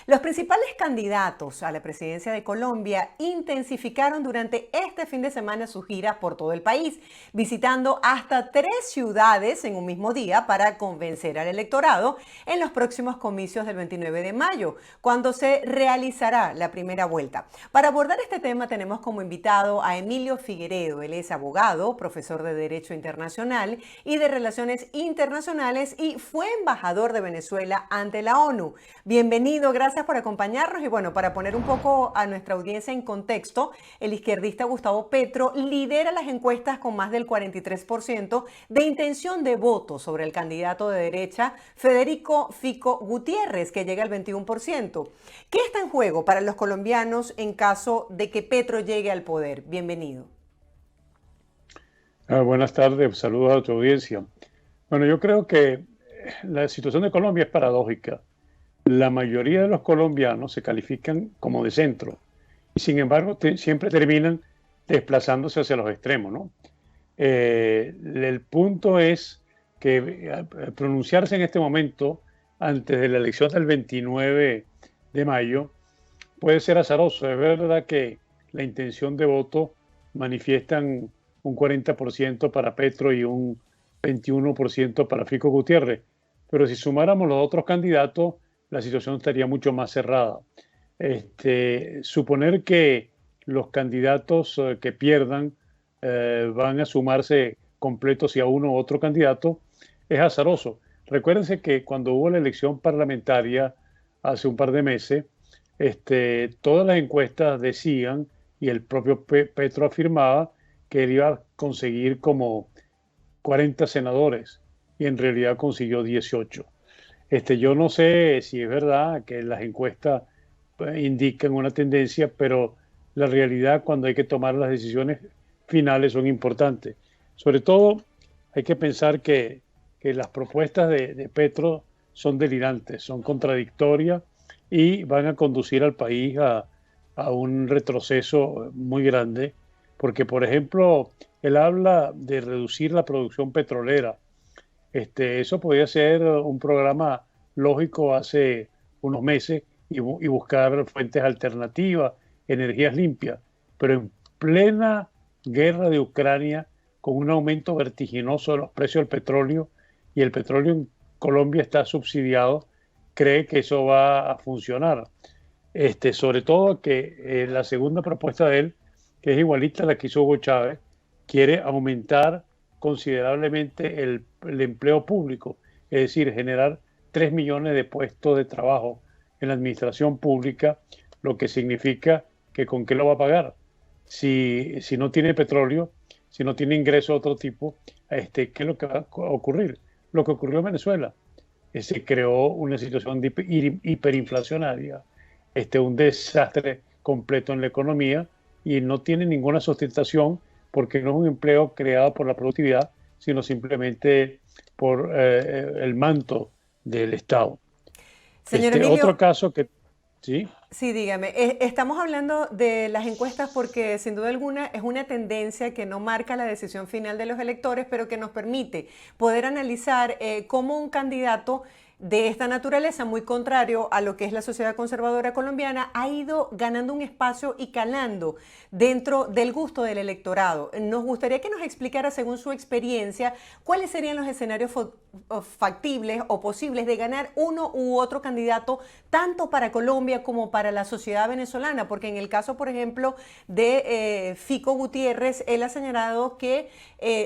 Los principales candidatos a la presidencia de Colombia intensificaron durante este fin de semana sus giras por todo el país, visitando hasta 3 ciudades en un mismo día para convencer al electorado en los próximos comicios del 29 de mayo, cuando se realizará la primera vuelta. Para abordar este tema tenemos como invitado a Emilio Figueredo. Él es abogado, profesor de Derecho Internacional y de Relaciones Internacionales y fue embajador de Venezuela ante la ONU. Bienvenido, gracias por acompañarnos y bueno, para poner un poco a nuestra audiencia en contexto, el izquierdista Gustavo Petro lidera las encuestas con más del 43% de intención de voto sobre el candidato de derecha Federico Fico Gutiérrez, que llega al 21%. ¿Qué está en juego para los colombianos en caso de que Petro llegue al poder? Bienvenido. Buenas tardes, saludos a tu audiencia. Bueno, yo creo que la situación de Colombia es paradójica. La mayoría de los colombianos se califican como de centro y sin embargo siempre terminan desplazándose hacia los extremos, ¿no? El punto es que pronunciarse en este momento, antes de la elección del 29 de mayo, puede ser azaroso. Es verdad que la intención de voto manifiestan un 40% para Petro y un 21% para Fico Gutiérrez. Pero si sumáramos los otros candidatos, la situación estaría mucho más cerrada. Suponer que los candidatos que pierdan van a sumarse completos y a uno u otro candidato es azaroso. Recuérdense que cuando hubo la elección parlamentaria hace un par de meses, todas las encuestas decían, y el propio Petro afirmaba, que él iba a conseguir como 40 senadores y en realidad consiguió 18. Yo no sé si es verdad que las encuestas indican una tendencia, pero la realidad cuando hay que tomar las decisiones finales son importantes. Sobre todo hay que pensar que las propuestas de Petro son delirantes, son contradictorias y van a conducir al país a un retroceso muy grande, porque por ejemplo, él habla de reducir la producción petrolera. Eso podría ser un programa lógico hace unos meses y buscar fuentes alternativas, energías limpias, pero en plena guerra de Ucrania, con un aumento vertiginoso de los precios del petróleo y el petróleo en Colombia está subsidiado, cree que eso va a funcionar. Sobre todo que la segunda propuesta de él, que es igualita a la que hizo Hugo Chávez, quiere aumentar considerablemente el empleo público, es decir, generar 3 millones de puestos de trabajo en la administración pública, lo que significa que con qué lo va a pagar. Si no tiene petróleo, si no tiene ingresos de otro tipo, ¿qué es lo que va a ocurrir? Lo que ocurrió en Venezuela. Se creó una situación de hiperinflacionaria, un desastre completo en la economía y no tiene ninguna sustentación porque no es un empleo creado por la productividad, sino simplemente por el manto del Estado. Señor Otro Emilio, caso que, sí, sí, dígame, estamos hablando de las encuestas porque sin duda alguna es una tendencia que no marca la decisión final de los electores, pero que nos permite poder analizar cómo un candidato de esta naturaleza, muy contrario a lo que es la sociedad conservadora colombiana, ha ido ganando un espacio y calando dentro del gusto del electorado. Nos gustaría que nos explicara, según su experiencia, cuáles serían los escenarios factibles o posibles de ganar uno u otro candidato, tanto para Colombia como para la sociedad venezolana, porque en el caso, por ejemplo, de Fico Gutiérrez, él ha señalado que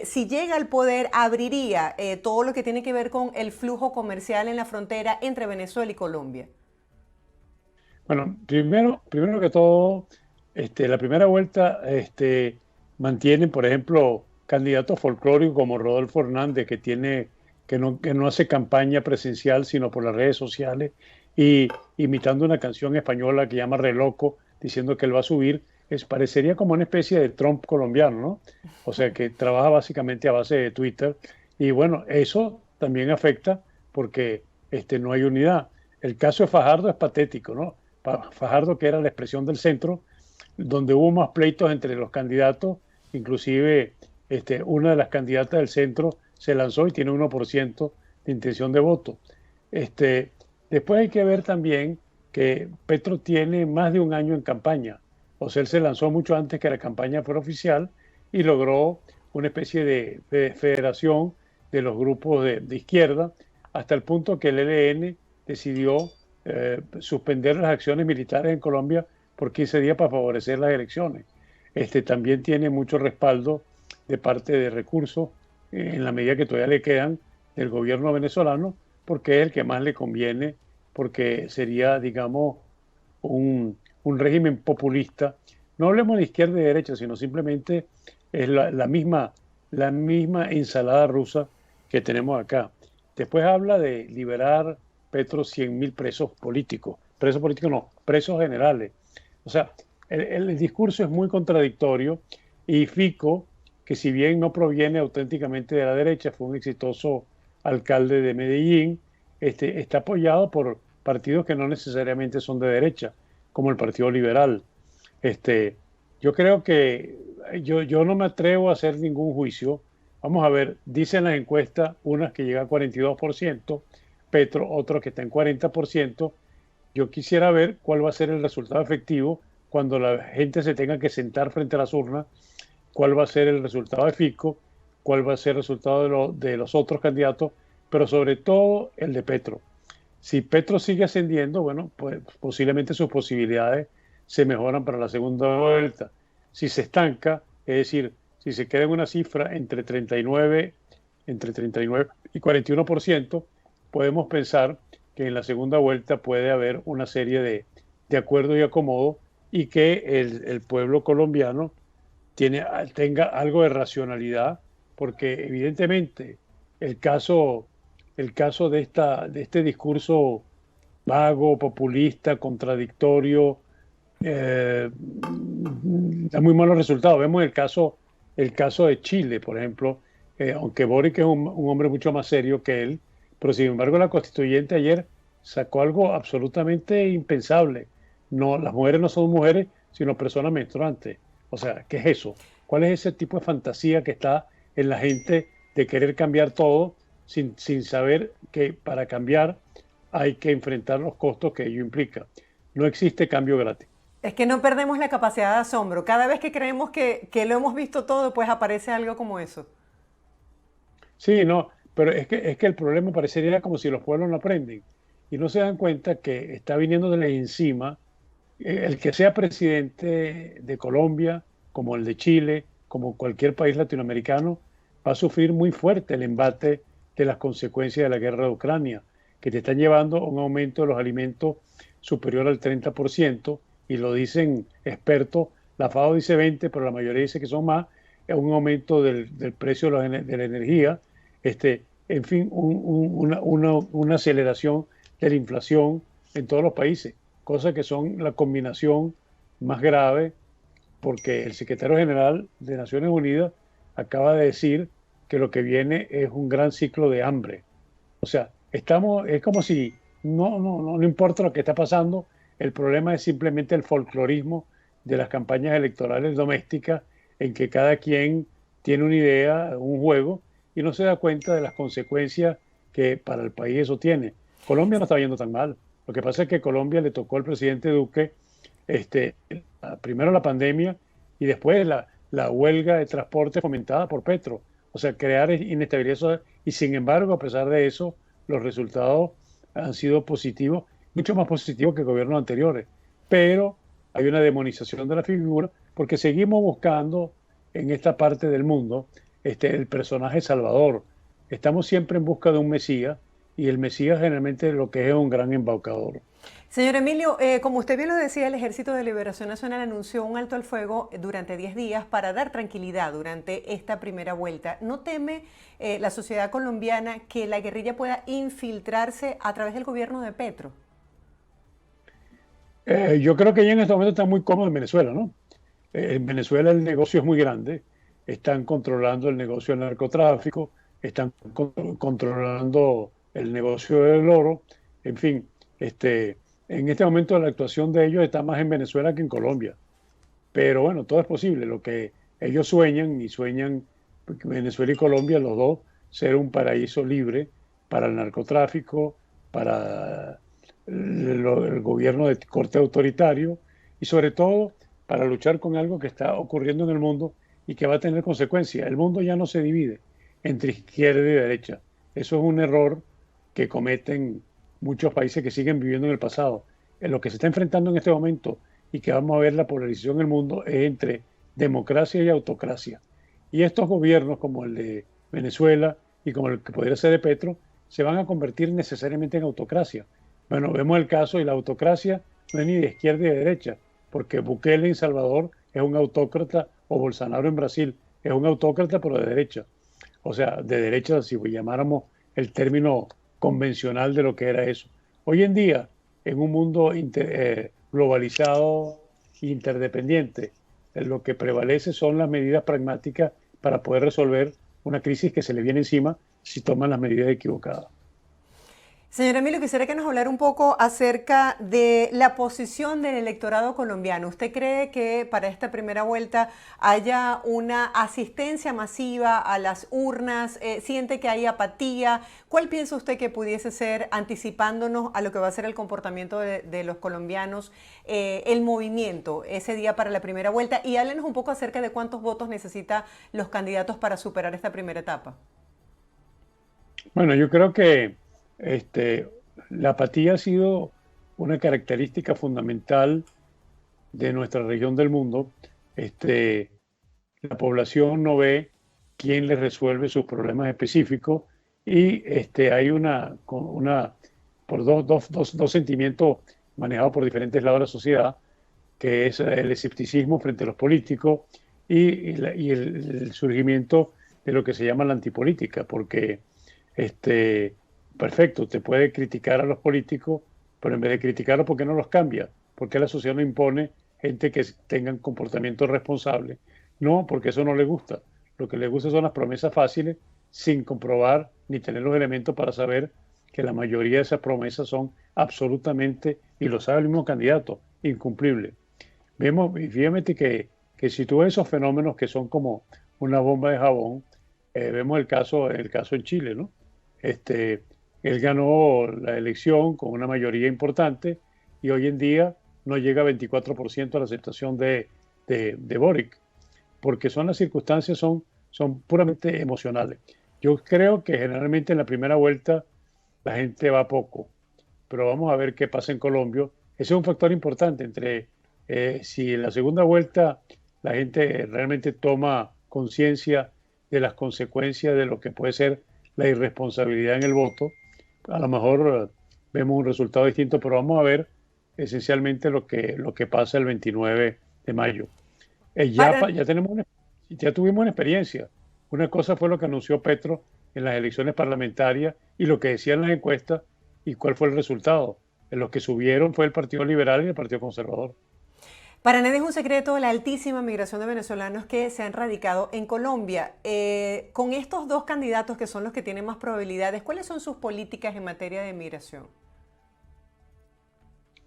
si llega al poder abriría todo lo que tiene que ver con el flujo comercial en la frontera entre Venezuela y Colombia. bueno, primero que todo, la primera vuelta mantienen, por ejemplo, candidatos folclóricos como Rodolfo Hernández, que no hace campaña presencial, sino por las redes sociales, y imitando una canción española que llama Re Loco, diciendo que él va a subir, parecería como una especie de Trump colombiano, ¿no? O sea, que trabaja básicamente a base de Twitter. Y bueno, eso también afecta porque no hay unidad. El caso de Fajardo es patético, ¿no? Fajardo, que era la expresión del centro, donde hubo más pleitos entre los candidatos, inclusive una de las candidatas del centro se lanzó y tiene 1% de intención de voto. Después hay que ver también que Petro tiene más de un año en campaña. O sea, él se lanzó mucho antes que la campaña fuera oficial y logró una especie de federación de los grupos de izquierda, hasta el punto que el ELN decidió suspender las acciones militares en Colombia por 15 días para favorecer las elecciones. También tiene mucho respaldo de parte de recursos, en la medida que todavía le quedan, del gobierno venezolano, porque es el que más le conviene, porque sería, digamos, un régimen populista. No hablemos de izquierda y derecha, sino simplemente es la misma ensalada rusa que tenemos acá. Después habla de liberar Petro 100.000 presos políticos no, presos generales. O sea, el discurso es muy contradictorio y Fico, que si bien no proviene auténticamente de la derecha, fue un exitoso alcalde de Medellín, está apoyado por partidos que no necesariamente son de derecha, como el Partido Liberal. Este, yo creo que yo no me atrevo a hacer ningún juicio. Vamos a ver, dicen las encuestas, unas que llega a 42%, Petro, otro que está en 40%. Yo quisiera ver cuál va a ser el resultado efectivo cuando la gente se tenga que sentar frente a las urnas, cuál va a ser el resultado de Fico, cuál va a ser el resultado de los otros candidatos, pero sobre todo el de Petro. Si Petro sigue ascendiendo, bueno, pues posiblemente sus posibilidades se mejoran para la segunda vuelta. Si se estanca, es decir, si se queda en una cifra entre 39 y 41%, podemos pensar que en la segunda vuelta puede haber una serie de acuerdos y acomodos y que el pueblo colombiano tenga algo de racionalidad, porque evidentemente el caso, el caso de este discurso vago, populista, contradictorio, da muy malos resultados. Vemos el caso de Chile, por ejemplo, aunque Boric es un hombre mucho más serio que él, pero sin embargo la constituyente ayer sacó algo absolutamente impensable. No, las mujeres no son mujeres, sino personas menstruantes. O sea, ¿qué es eso? ¿Cuál es ese tipo de fantasía que está en la gente de querer cambiar todo sin saber que para cambiar hay que enfrentar los costos que ello implica? No existe cambio gratis. Es que no perdemos la capacidad de asombro. Cada vez que creemos que lo hemos visto todo, pues aparece algo como eso. Sí, no, pero es que el problema parecería como si los pueblos no aprenden y no se dan cuenta que está viniendo de la encima el que sea presidente de Colombia, como el de Chile, como cualquier país latinoamericano, va a sufrir muy fuerte el embate de las consecuencias de la guerra de Ucrania, que te están llevando a un aumento de los alimentos superior al 30%, y lo dicen expertos, la FAO dice 20, pero la mayoría dice que son más, es un aumento del precio de la energía, en fin, una aceleración de la inflación en todos los países, cosas que son la combinación más grave, porque el secretario general de Naciones Unidas acaba de decir que lo que viene es un gran ciclo de hambre. O sea, es como si no importa lo que está pasando, el problema es simplemente el folclorismo de las campañas electorales domésticas en que cada quien tiene una idea, un juego, y no se da cuenta de las consecuencias que para el país eso tiene. Colombia no está yendo tan mal. Lo que pasa es que a Colombia le tocó al presidente Duque este, primero la pandemia y después la huelga de transporte fomentada por Petro. O sea, crear inestabilidad. Y sin embargo, a pesar de eso, los resultados han sido positivos, mucho más positivos que gobiernos anteriores. Pero hay una demonización de la figura porque seguimos buscando en esta parte del mundo el personaje salvador. Estamos siempre en busca de un Mesías y el Mesías generalmente lo que es un gran embaucador. Señor Emilio, como usted bien lo decía, el Ejército de Liberación Nacional anunció un alto al fuego durante 10 días para dar tranquilidad durante esta primera vuelta. ¿No teme la sociedad colombiana que la guerrilla pueda infiltrarse a través del gobierno de Petro? Yo creo que ella en este momento está muy cómodo en Venezuela, ¿no? En Venezuela el negocio es muy grande, están controlando el negocio del narcotráfico, están controlando el negocio del oro, en fin, en este momento la actuación de ellos está más en Venezuela que en Colombia. Pero bueno, todo es posible. Lo que ellos sueñan, y sueñan Venezuela y Colombia, los dos, ser un paraíso libre para el narcotráfico, para el gobierno de corte autoritario y sobre todo para luchar con algo que está ocurriendo en el mundo y que va a tener consecuencias. El mundo ya no se divide entre izquierda y derecha. Eso es un error que cometen muchos países que siguen viviendo en el pasado. En lo que se está enfrentando en este momento y que vamos a ver la polarización en el mundo es entre democracia y autocracia. Y estos gobiernos como el de Venezuela y como el que podría ser de Petro se van a convertir necesariamente en autocracia. Bueno, vemos el caso y la autocracia no es ni de izquierda ni de derecha, porque Bukele en Salvador es un autócrata o Bolsonaro en Brasil es un autócrata pero de derecha. O sea, de derecha si llamáramos el término convencional de lo que era eso. Hoy en día, en un mundo globalizado e interdependiente, lo que prevalece son las medidas pragmáticas para poder resolver una crisis que se le viene encima si toman las medidas equivocadas. Señor Emilio, quisiera que nos hablara un poco acerca de la posición del electorado colombiano. ¿Usted cree que para esta primera vuelta haya una asistencia masiva a las urnas? ¿Siente que hay apatía? ¿Cuál piensa usted que pudiese ser, anticipándonos a lo que va a ser el comportamiento de los colombianos, el movimiento ese día para la primera vuelta? Y háblenos un poco acerca de cuántos votos necesitan los candidatos para superar esta primera etapa. Bueno, yo creo que este, la apatía ha sido una característica fundamental de nuestra región del mundo. La población no ve quién le resuelve sus problemas específicos y hay por dos sentimientos manejados por diferentes lados de la sociedad, que es el escepticismo frente a los políticos y el surgimiento de lo que se llama la antipolítica, porque perfecto, te puede criticar a los políticos, pero en vez de criticarlos, ¿por qué no los cambia? ¿Por qué la sociedad no impone gente que tengan comportamientos responsables? No, porque eso no le gusta. Lo que le gusta son las promesas fáciles sin comprobar ni tener los elementos para saber que la mayoría de esas promesas son absolutamente, y lo sabe el mismo candidato, incumplibles. Vemos, y fíjate que si tú ves esos fenómenos que son como una bomba de jabón, vemos el caso en Chile, ¿no? Este, Él ganó la elección con una mayoría importante y hoy en día no llega a 24% de la aceptación de Boric, porque las circunstancias son puramente emocionales. Yo creo que generalmente en la primera vuelta la gente va poco, pero vamos a ver qué pasa en Colombia. Ese es un factor importante entre si en la segunda vuelta la gente realmente toma conciencia de las consecuencias de lo que puede ser la irresponsabilidad en el voto, a lo mejor vemos un resultado distinto, pero vamos a ver esencialmente lo que pasa el 29 de mayo. Para, Ya tuvimos una experiencia. Una cosa fue lo que anunció Petro en las elecciones parlamentarias y lo que decían las encuestas y cuál fue el resultado. En los que subieron fue el Partido Liberal y el Partido Conservador. Para nadie es un secreto la altísima migración de venezolanos que se han radicado en Colombia. Con estos dos candidatos que son los que tienen más probabilidades, ¿cuáles son sus políticas en materia de migración?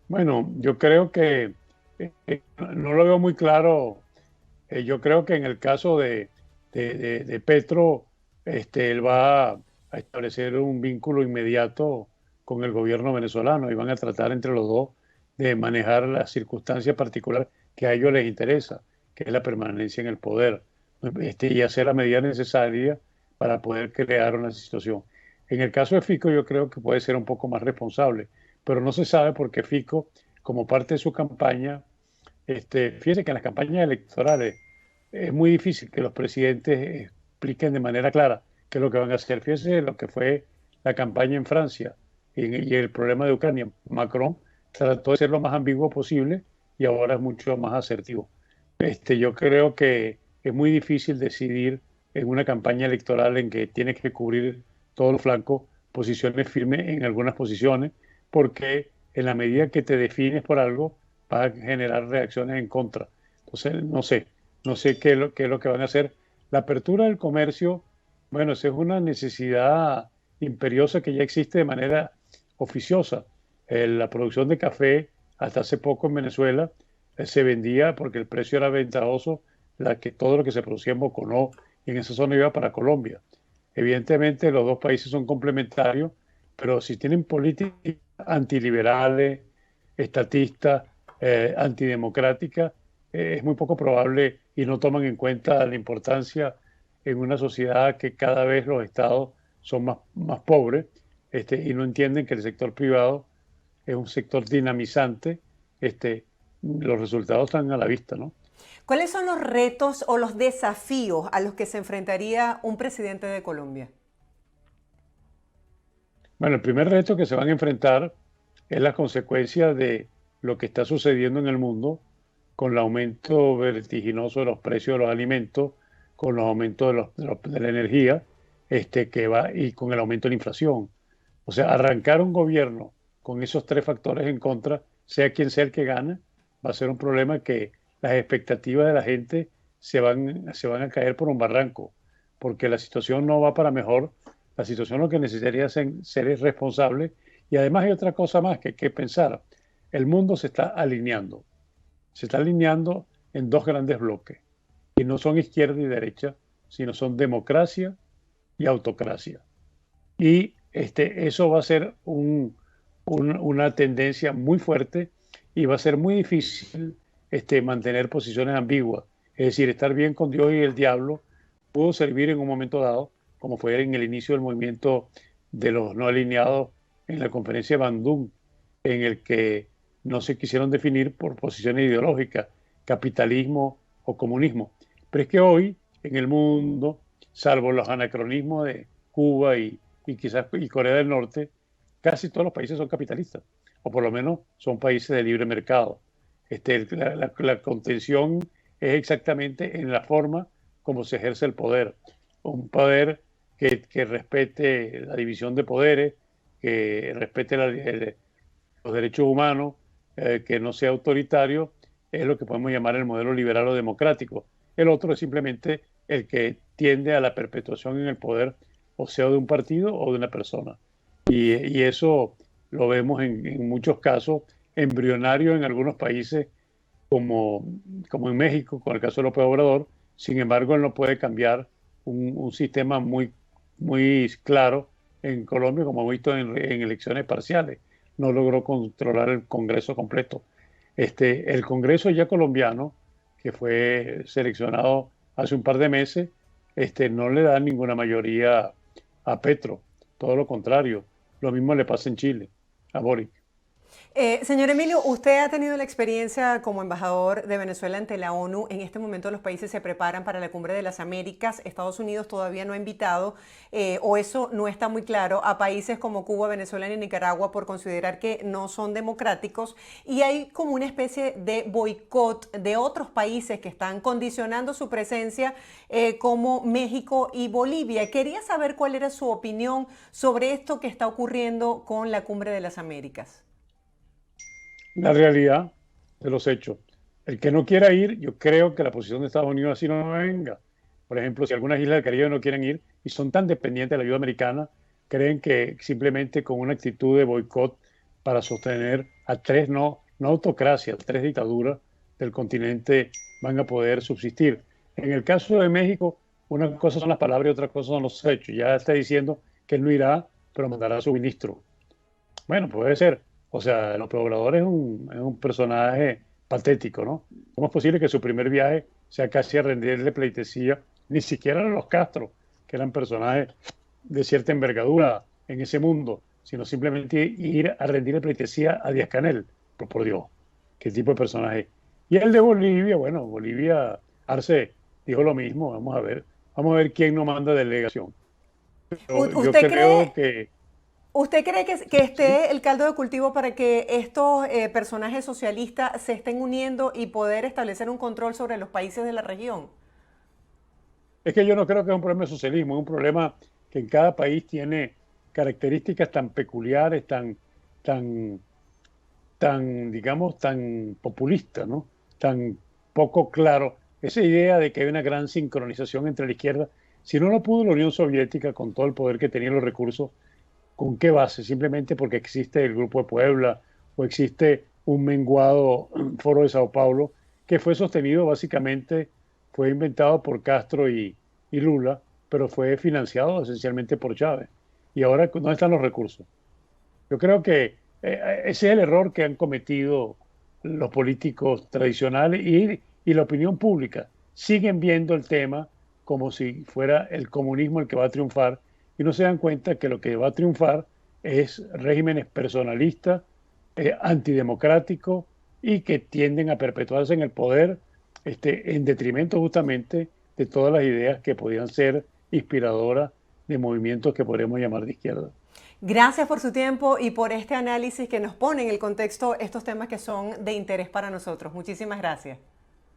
Bueno, yo creo que no lo veo muy claro. Yo creo que en el caso de Petro, él va a establecer un vínculo inmediato con el gobierno venezolano y van a tratar entre los dos de manejar la circunstancia particular que a ellos les interesa, que es la permanencia en el poder, y hacer la medida necesaria para poder crear una situación. En el caso de Fico, yo creo que puede ser un poco más responsable, pero no se sabe porque Fico, como parte de su campaña, fíjese que en las campañas electorales es muy difícil que los presidentes expliquen de manera clara qué es lo que van a hacer. Fíjese lo que fue la campaña en Francia y el problema de Ucrania. Macron trató de ser lo más ambiguo posible y ahora es mucho más asertivo. Yo creo que es muy difícil decidir en una campaña electoral en que tienes que cubrir todos los flancos, posiciones firmes en algunas posiciones, porque en la medida que te defines por algo, vas a generar reacciones en contra. Entonces, no sé qué es lo que van a hacer. La apertura del comercio, bueno, esa es una necesidad imperiosa que ya existe de manera oficiosa. La producción de café, hasta hace poco en Venezuela, se vendía porque el precio era ventajoso, todo lo que se producía en Boconó y en esa zona iba para Colombia. Evidentemente, los dos países son complementarios, pero si tienen políticas antiliberales, estatistas, antidemocráticas, es muy poco probable y no toman en cuenta la importancia en una sociedad que cada vez los estados son más pobres, y no entienden que el sector privado es un sector dinamizante. Los resultados están a la vista, ¿no? ¿Cuáles son los retos o los desafíos a los que se enfrentaría un presidente de Colombia? Bueno, el primer reto que se van a enfrentar es la consecuencia de lo que está sucediendo en el mundo con el aumento vertiginoso de los precios de los alimentos, con los aumentos de la energía, que va, y con el aumento de la inflación. O sea, arrancar un gobierno con esos tres factores en contra, sea quien sea el que gane, va a ser un problema que las expectativas de la gente se van a caer por un barranco, porque la situación no va para mejor. La situación lo que necesitaría ser es responsable. Y además hay otra cosa más que hay que pensar. El mundo se está alineando en dos grandes bloques, y no son izquierda y derecha, sino son democracia y autocracia. Y eso va a ser una tendencia muy fuerte y va a ser muy difícil mantener posiciones ambiguas. Es decir, estar bien con Dios y el diablo pudo servir en un momento dado, como fue en el inicio del movimiento de los no alineados en la conferencia de Bandung, en el que no se quisieron definir por posiciones ideológicas, capitalismo o comunismo. Pero es que hoy en el mundo, salvo los anacronismos de Cuba y quizás y Corea del Norte, casi todos los países son capitalistas, o por lo menos son países de libre mercado. La contención es exactamente en la forma como se ejerce el poder. Un poder que respete la división de poderes, que respete los derechos humanos, que no sea autoritario, es lo que podemos llamar el modelo liberal o democrático. El otro es simplemente el que tiende a la perpetuación en el poder, o sea, de un partido o de una persona. Y eso lo vemos en muchos casos, embrionario en algunos países, como, como en México, con el caso de López Obrador. Sin embargo, él no puede cambiar un sistema muy claro en Colombia, como hemos visto en elecciones parciales. No logró controlar el Congreso completo. El Congreso ya colombiano, que fue seleccionado hace un par de meses, no le da ninguna mayoría a Petro. Todo lo contrario. Lo mismo le pasa en Chile, a Boric. Señor Emilio, usted ha tenido la experiencia como embajador de Venezuela ante la ONU. En este momento los países se preparan para la Cumbre de las Américas. Estados Unidos todavía no ha invitado, o eso no está muy claro, a países como Cuba, Venezuela y Nicaragua por considerar que no son democráticos. Y hay como una especie de boicot de otros países que están condicionando su presencia, como México y Bolivia. Quería saber cuál era su opinión sobre esto que está ocurriendo con la Cumbre de las Américas. La realidad de los hechos. El que no quiera ir, yo creo que la posición de Estados Unidos así no venga. Por ejemplo, si algunas islas del Caribe no quieren ir y son tan dependientes de la ayuda americana, creen que simplemente con una actitud de boicot para sostener a tres, no autocracias, tres dictaduras del continente van a poder subsistir. En el caso de México, una cosa son las palabras y otra cosa son los hechos. Ya está diciendo que él no irá, pero mandará a su ministro. Bueno, puede ser. O sea, López Obrador es un personaje patético, ¿no? ¿Cómo es posible que su primer viaje sea casi a rendirle pleitesía, ni siquiera a los Castro, que eran personajes de cierta envergadura en ese mundo, sino simplemente ir a rendirle pleitesía a Díaz-Canel? Por Dios, qué tipo de personaje. Y el de Bolivia, bueno, Bolivia, Arce dijo lo mismo. Vamos a ver quién nos manda delegación. Pero yo ¿Usted creo cree, que usted cree que sí. esté el caldo de cultivo para que estos personajes socialistas se estén uniendo y poder establecer un control sobre los países de la región? Es que yo no creo que es un problema de socialismo, es un problema que en cada país tiene características tan peculiares, tan, digamos, tan populistas, ¿no? Tan poco claro. Esa idea de que hay una gran sincronización entre la izquierda, si no lo pudo la Unión Soviética con todo el poder que tenía, los recursos, ¿con qué base? Simplemente porque existe el Grupo de Puebla o existe un menguado Foro de Sao Paulo, que fue sostenido básicamente, fue inventado por Castro y Lula, pero fue financiado esencialmente por Chávez. Y ahora, ¿dónde están los recursos? Yo creo que ese es el error que han cometido los políticos tradicionales y la opinión pública. Siguen viendo el tema como si fuera el comunismo el que va a triunfar y no se dan cuenta que lo que va a triunfar es regímenes personalistas, antidemocráticos y que tienden a perpetuarse en el poder en detrimento justamente de todas las ideas que podían ser inspiradoras de movimientos que podríamos llamar de izquierda. Gracias por su tiempo y por este análisis que nos pone en el contexto estos temas que son de interés para nosotros. Muchísimas gracias.